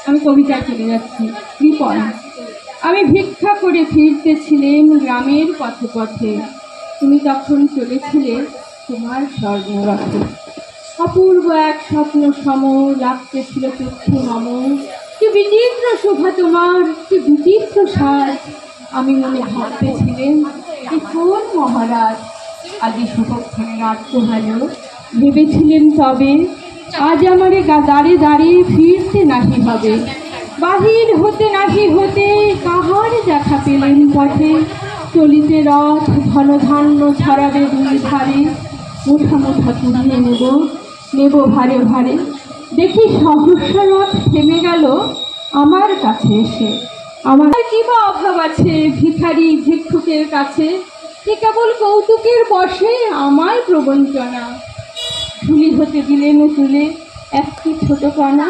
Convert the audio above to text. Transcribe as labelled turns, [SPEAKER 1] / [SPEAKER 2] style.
[SPEAKER 1] আমি কবিতায় চলে যাচ্ছি। কৃপণ। আমি ভিক্ষা করে ফিরতেছিলেন গ্রামের পথে পথে, তুমি তখন চলেছিলে তোমার স্বর্ণরথে। অপূর্ব এক স্বপ্ন সম লাগতেছিল চক্ষু মম, কি বিচিত্র শোভা তোমার, কি বিচিত্র সাজ। আমি মনে ভাবতেছিলেন এ কোন মহারাজ, আগে শুভক্ষণে রাত পোহালো। ভেবেছিলেন তবে আজ আমারে দাঁড়ে দাঁড়িয়ে ফিরতে নাহি হবে, বাহির হতে নাহি হতে কাহার দেখা পেলেন পথে। চলিতে রথ ঘন ধান্য ছড়াবে দুই ধারে, মুঠা মুঠা কুড়িয়ে নেব ভারে ভারে। দেখি সহস্র রথ থেমে গেল আমার কাছে এসে। আমার কি বা অভাব আছে ভিখারি ভিক্ষুকের কাছে, এ কেবল কৌতুকের বশে আমায় প্রবঞ্চনা। ঝুলি হতে দিলেন তুলে একটি ছোট কণা,